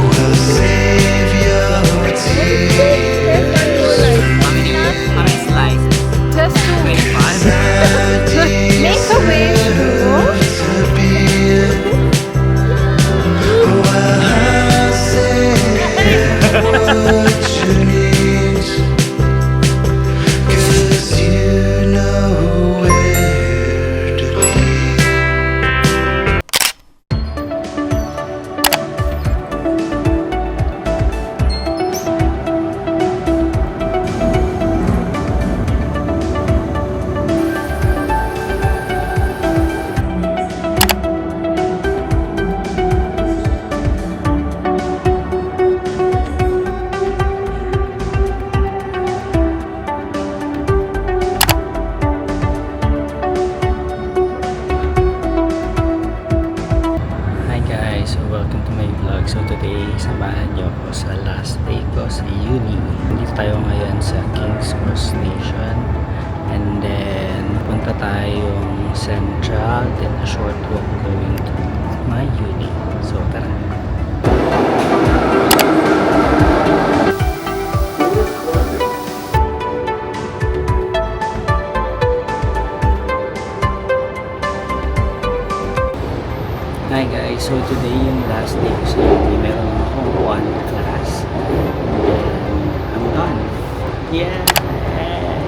will save your tears. How many slices? Just to 25. make a wish, bro. I'll say what you need, 'cause you know where to be. Hi guys, so welcome to my vlog. So today, samahan niyo ako sa last day ko sa uni. Dito tayo ngayon sa King's Cross Station. And then, punta tayong Central, then a short walk going to my uni. So tara. Hi guys, so today yung last day ko sa uni. Meron akong one class. And then, I'm done. Yay!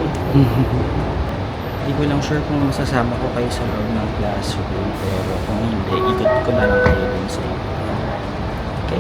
Hindi ko lang sure kung masasama ko kayo sa loob ng classroom. Pero kung hindi, ikot ko na lang kayo dun sa okay?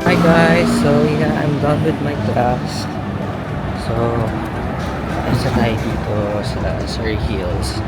Hi guys, so yeah, I'm done with my class. So, isa tayo dito sa Surrey Hills.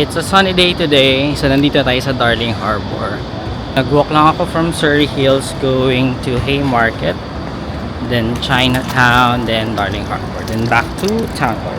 It's a sunny day today, so nandito tayo sa Darling Harbor. Nag-walk lang ako from Surrey Hills going to Haymarket, then Chinatown, then Darling Harbor, then back to Town Hall.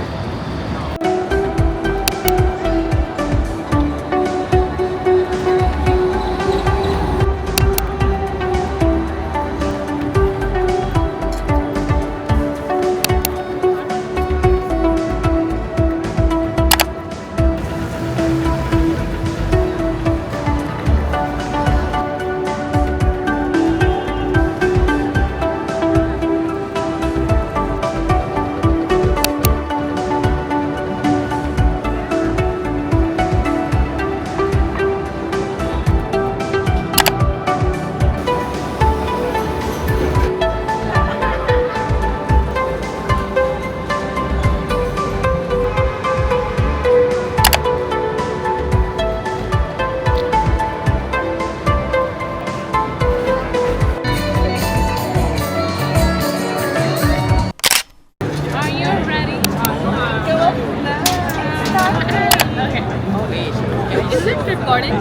Gordon?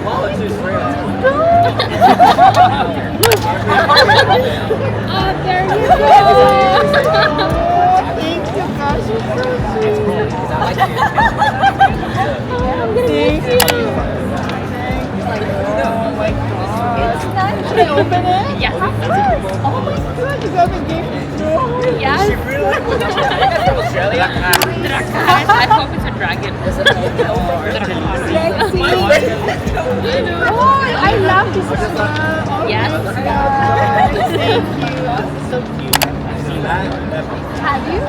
Oh, there you go. Thank you, gosh, you're so sweet. Thank you. It's nice. Should I open it? Yes. Oh my god, you got me gift. Yes. I hope it's a dragon. Oh, I love this one. Yes. Thank you. So cute. Have you?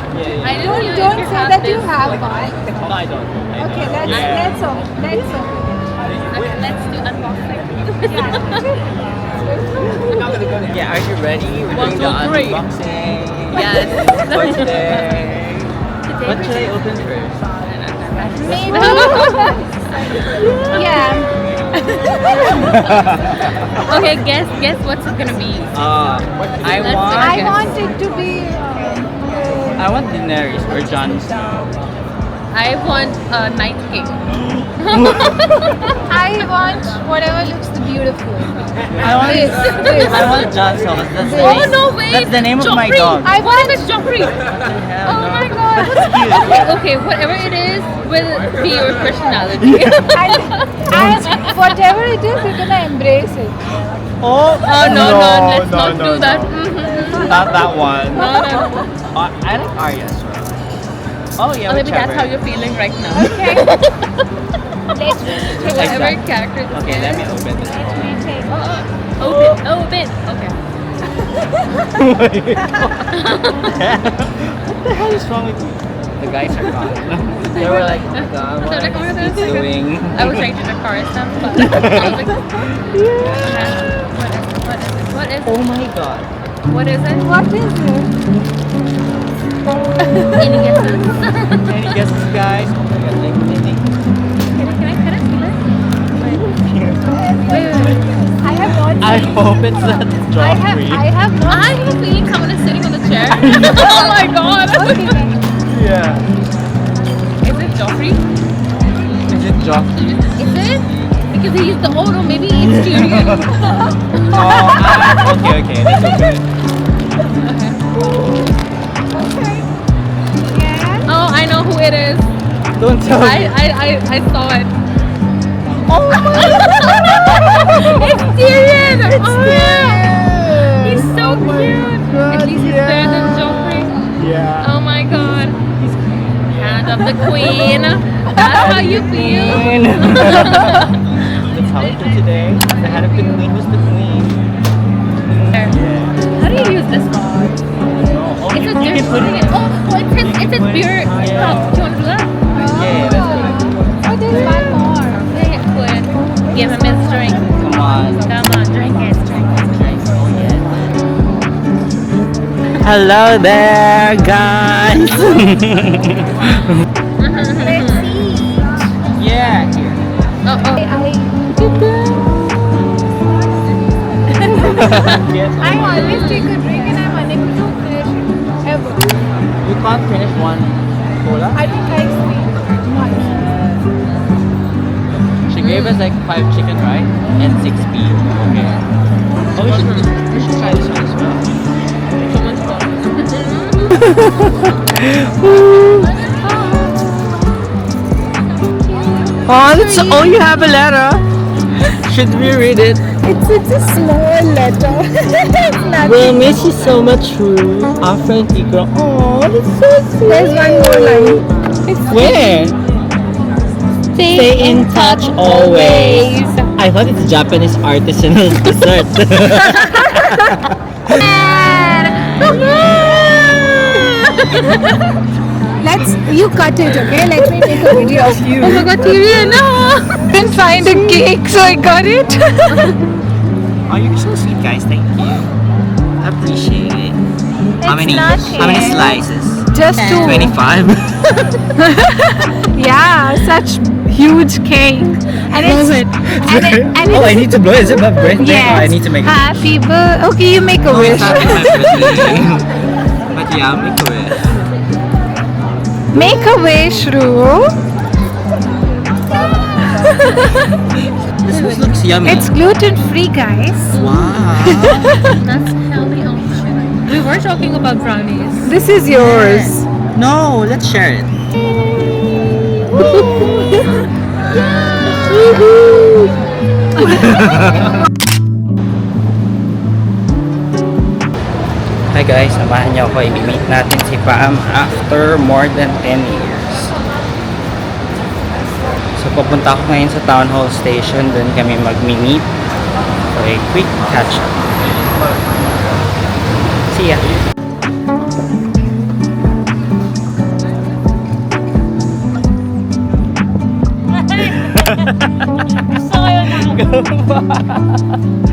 I don't say that you have one. No, I don't. Okay, let's open. Let's open. Okay, let's do unboxing. Yeah, are you ready? We're doing the unboxing. Yes. For today. What should I open first? Maybe. Yeah. Okay, guess what's it gonna be? I I want it to be. want Daenerys or Jon Snow. I want Night King. I want whatever looks beautiful. I want Jon Snow. That's the name. No, wait. That's the name of my dog. I want it Joffrey. Oh my god. Okay, whatever it is will be your personality. and whatever it is, you're gonna embrace it. Oh, No, let's not do that. Mm-hmm. Not that one. No. I like Arya as well. Oh yeah, Maybe whichever. that's how you're feeling right now. Okay. Let's whatever character this Okay, is. let me open this. Open. Okay. What the hell is wrong with you? The guys are gone. They were like, oh my god, what is he doing? I was trying to chorus them, but I was like, what is it? Oh my god. What is it? What is it? Any guesses? Any guesses, guys? Oh my god, like, Can I feel it? Wait. I have not. I hope it's not Joffrey. I have not. I have a feeling someone is sitting on the chair. Oh my god! Yeah. Is it Joffrey? Is it Joffrey? Is it? Because he's the no, maybe it's Tyrion. Okay, let's open it. Oh, I know who it is. Don't tell me. I saw it. Oh my god! It's Tyrion! He's so cute! At least he's better than Joffrey. Yeah. Oh my god. Hand of the queen. That's how you feel. That's how we do today. The head of the queen was the queen. How do you use this one? Oh, It's you a can put it in. Oh, it's a beer cup. Do you want to do that? Yeah, that's good. Oh, there's one more. Yeah, good. Give him his drink. Come on. Come on, drink it. Oh, yeah. Hello there, guys. Let's see. Yeah, here. Oh. I always take a drink and I'm unable to finish it. Ever. You can't finish one cola? I don't like sweet much. She gave us like 5 chicken, right? And 6 beef. Okay. Oh, we should try this one as well. Oh, that's oh, you have a letter. Should we read it? It's a small letter. It's nothing. We'll miss you so much, Ruth. Our friend girl. Oh, that's so sweet. There's one more line. Where? Stay in touch always. I thought it's Japanese artisanal dessert. You cut it, okay? Let me take a video of you. Oh my god, Tyrion, no! Couldn't find a cake, so I got it. Oh, you're so sweet, guys. Thank you. Appreciate it. How many nothing. slices? Just 2. 25. Yeah, such huge cake. And it's Oh, I need to blow. Is it my birthday? Yes. Oh, I need to make a Happy birthday. Okay, you make a Oh, wish. it's not my birthday. But yeah, I'll make a wish. Make a wish, Ru. This looks yummy. It's gluten free, guys. Wow. That's healthy option. We were talking about brownies. This is yours. No, let's share it. Hi guys, samahan niyo ako. I-meet natin si Pam after more than 10 years. So papunta ako ngayon sa Town Hall Station. Doon kami mag-meet for a quick catch-up. See ya! Gusto ko yun ako.